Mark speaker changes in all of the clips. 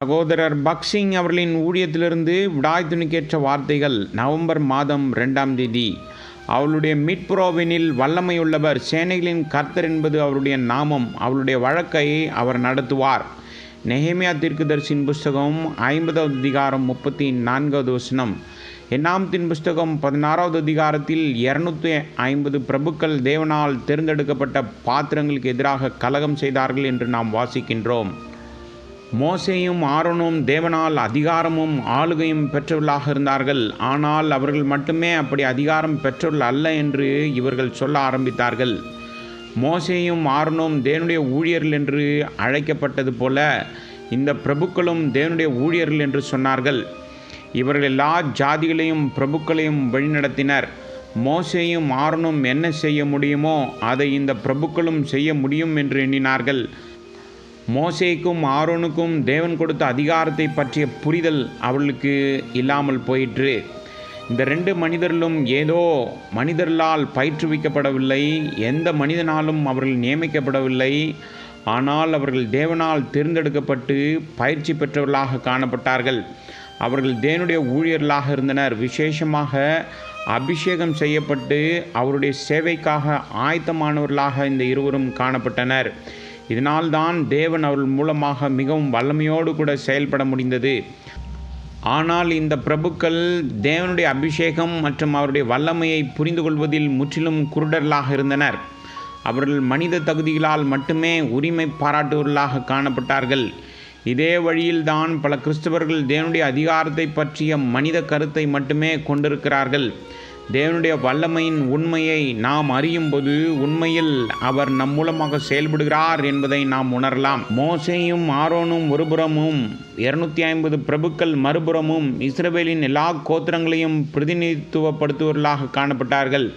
Speaker 1: சகோதரர் பக்சிங் அவர்களின் ஊழியத்திலிருந்து விடாய் துணிக்கேற்ற வார்த்தைகள். நவம்பர் மாதம் 2ஆம் தேதி. அவளுடைய மீட்புரோவினில் வல்லமையுள்ளவர், சேனைகளின் கர்த்தர் என்பது அவருடைய நாமம். அவளுடைய வழக்கை அவர் நடத்துவார். நெகேமியா தீர்க்கதரிசியின் புஸ்தகம் 50வது அதிகாரம் 34வது வசனம். என்னாமத்தின் புஸ்தகம் 16வது அதிகாரத்தில் 250 பிரபுக்கள் தேவனால் தேர்ந்தெடுக்கப்பட்ட பாத்திரங்களுக்கு எதிராக கலகம் செய்தார்கள் என்று நாம் வாசிக்கின்றோம். மோசேயும் ஆரோனும் தேவனால் அதிகாரமும் ஆளுகையும் பெற்றவர்களாக இருந்தார்கள். ஆனால் அவர்கள் மட்டுமே அப்படி அதிகாரம் பெற்றவர்கள் அல்ல என்று இவர்கள் சொல்ல ஆரம்பித்தார்கள். மோசேயும் ஆரோனும் தேவனுடைய ஊழியர்கள் என்று அழைக்கப்பட்டது போல இந்த பிரபுக்களும் தேவனுடைய ஊழியர்கள் என்று சொன்னார்கள். இவர்கள் எல்லா ஜாதிகளையும் பிரபுக்களையும் வழிநடத்தினர். மோசேயும் ஆரோனும் என்ன செய்ய முடியுமோ அதை இந்த பிரபுக்களும் செய்ய முடியும் என்று எண்ணினார்கள். மோசேக்கும் ஆரோனுக்கும் தேவன் கொடுத்த அதிகாரத்தை பற்றிய புரிதல் அவர்களுக்கு இல்லாமல் போயிற்று. இந்த 2 மனிதர்களும் ஏதோ மனிதர்களால் பயிற்றுவிக்கப்படவில்லை, எந்த மனிதனாலும் அவர்கள் நியமிக்கப்படவில்லை. ஆனால் அவர்கள் தேவனால் தேர்ந்தெடுக்கப்பட்டு பயிற்சி பெற்றவர்களாக காணப்பட்டார்கள். அவர்கள் தேவனுடைய ஊழியர்களாக இருந்தனர். விசேஷமாக அபிஷேகம் செய்யப்பட்டு அவருடைய சேவைக்காக ஆயத்தமானவர்களாக இந்த இருவரும் காணப்பட்டனர். இதனால்தான் தேவன் அவர்கள் மூலமாக மிகவும் வல்லமையோடு கூட செயல்பட முடிந்தது. ஆனால் இந்த பிரபுக்கள் தேவனுடைய அபிஷேகம் மற்றும் அவருடைய வல்லமையை புரிந்து கொள்வதில் முற்றிலும் குருடர்களாக இருந்தனர். அவர்கள் மனித தகுதிகளால் மட்டுமே உரிமை பாராட்டுவர்களாக காணப்பட்டார்கள். இதே வழியில்தான் பல கிறிஸ்தவர்கள் தேவனுடைய அதிகாரத்தை பற்றிய மனித கருத்தை மட்டுமே கொண்டிருக்கிறார்கள். தேவனுடைய வல்லமையின் உண்மையை நாம் அறியும்போது உண்மையில் அவர் நம் மூலமாக செயல்படுகிறார் என்பதை நாம் உணரலாம். மோசேயும் ஆரோனும் ஒருபுறமும் 250 பிரபுக்கள் மறுபுறமும் இஸ்ரவேலின் எல்லா கோத்திரங்களையும் பிரதிநிதித்துவப்படுத்துவர்களாக காணப்பட்டார்கள்.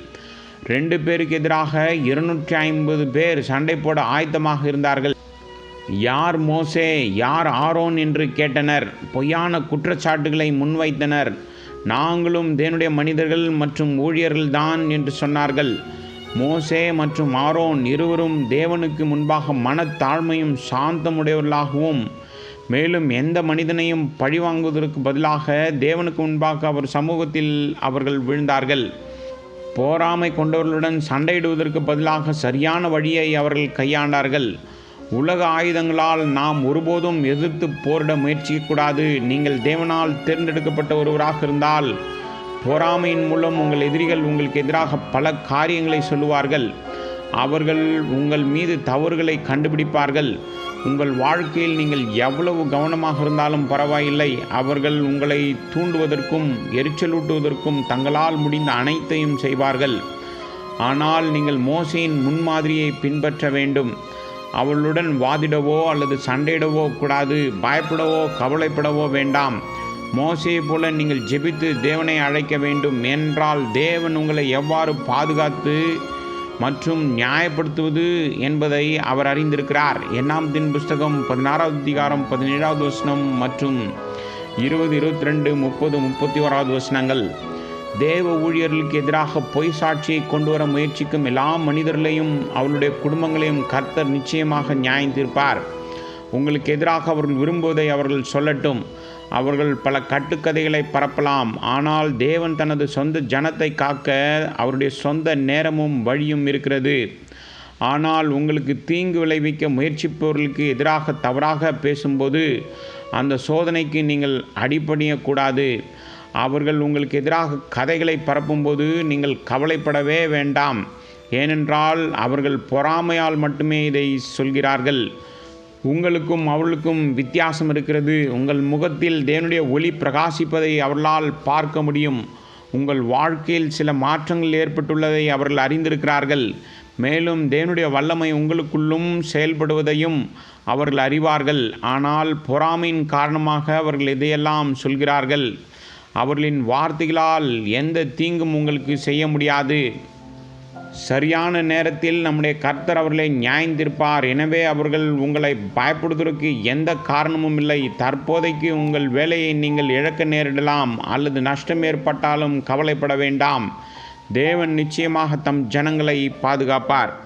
Speaker 1: 2 பேருக்கு எதிராக 250 பேர் சண்டை போட ஆயத்தமாக இருந்தார்கள். யார் மோசே, யார் ஆரோன் என்று கேட்டனர். பொய்யான குற்றச்சாட்டுகளை முன்வைத்தனர். நாங்களும் தேவனுடைய மனிதர்கள் மற்றும் ஊழியர்கள்தான் என்று சொன்னார்கள். மோசே மற்றும் ஆரோன் இருவரும் தேவனுக்கு முன்பாக மனத்தாழ்மையும் சாந்தமுடையவர்களாகவும், மேலும் எந்த மனிதனையும் பழிவாங்குவதற்கு பதிலாக தேவனுக்கு முன்பாக அவர் சமூகத்தில் அவர்கள் விழுந்தார்கள். போராமை கொண்டவர்களுடன் சண்டையிடுவதற்கு பதிலாக சரியான வழியை அவர்கள் கையாண்டார்கள். உலக ஆயுதங்களால் நாம் ஒருபோதும் எதிர்த்து போரிட முயற்சிக்கக்கூடாது. நீங்கள் தேவனால் தேர்ந்தெடுக்கப்பட்ட ஒருவராக இருந்தால் பொறாமையின் மூலம் உங்கள் எதிரிகள் உங்களுக்கு எதிராக பல காரியங்களை சொல்லுவார்கள். அவர்கள் உங்கள் மீது தவறுகளை கண்டுபிடிப்பார்கள். உங்கள் வாழ்க்கையில் நீங்கள் எவ்வளவு கவனமாக இருந்தாலும் பரவாயில்லை, அவர்கள் உங்களை தூண்டுவதற்கும் எரிச்சலூட்டுவதற்கும் தங்களால் முடிந்த அனைத்தையும் செய்வார்கள். ஆனால் நீங்கள் மோசேயின் முன்மாதிரியை பின்பற்ற வேண்டும். அவளுடன் வாதிடவோ அல்லது சண்டையிடவோ கூடாது. பயப்படவோ கவலைப்படவோ வேண்டாம். மோசே போல நீங்கள் ஜெபித்து தேவனை அழைக்க வேண்டும். என்றால் தேவன் உங்களை எவ்வாறு பாதுகாத்து மற்றும் நியாயப்படுத்துவது என்பதை அவர் அறிந்திருக்கிறார். என்னாமத்தின் புஸ்தகம் 16வது அதிகாரம் 17வது வசனம் மற்றும் 20, 22, 30, 31வது வசனங்கள். தேவ ஊழியர்களுக்கு எதிராக பொய் சாட்சியை கொண்டு வர முயற்சிக்கும் எல்லா மனிதர்களையும் அவருடைய குடும்பங்களையும் கர்த்தர் நிச்சயமாக நியாயம் தீர்ப்பார். உங்களுக்கு எதிராக அவர்கள் விரும்புவதை அவர்கள் சொல்லட்டும். அவர்கள் பல கட்டுக்கதைகளை பரப்பலாம். ஆனால் தேவன் தனது சொந்த ஜனத்தை காக்க அவருடைய சொந்த நேரமும் வழியும் இருக்கிறது. ஆனால் உங்களுக்கு தீங்கு விளைவிக்க முயற்சிப்பவர்களுக்கு எதிராக தவறாக பேசும்போது அந்த சோதனைக்கு நீங்கள் அடிபணியக்கூடாது. அவர்கள் உங்களுக்கு எதிராக கதைகளை பரப்பும்போது நீங்கள் கவலைப்படவே வேண்டாம். ஏனென்றால் அவர்கள் பொறாமையால் மட்டுமே இதை சொல்கிறார்கள். உங்களுக்கும் அவர்களுக்கும் வித்தியாசம் இருக்கிறது. உங்கள் முகத்தில் தேவனுடைய ஒளி பிரகாசிப்பதை அவர்களால் பார்க்க முடியும். உங்கள் வாழ்க்கையில் சில மாற்றங்கள் ஏற்பட்டுள்ளதை அவர்கள் அறிந்திருக்கிறார்கள். மேலும் தேவனுடைய வல்லமை உங்களுக்குள்ளும் செயல்படுவதையும் அவர்கள் அறிவார்கள். ஆனால் பொறாமையின் காரணமாக அவர்கள் இதையெல்லாம் சொல்கிறார்கள். அவர்களின் வார்த்தைகளால் எந்த தீங்கும் உங்களுக்கு செய்ய முடியாது. சரியான நேரத்தில் நம்முடைய கர்த்தர் அவர்களை நியாயந்தீர்ப்பார். எனவே அவர்கள் உங்களை பயப்படுவதற்கு எந்த காரணமும் இல்லை. தற்போதைக்கு உங்கள் வேலையை நீங்கள் இழக்க நேரிடலாம் அல்லது நஷ்டம் ஏற்பட்டாலும் கவலைப்பட வேண்டாம். தேவன் நிச்சயமாக தம் ஜனங்களை பாதுகாப்பார்.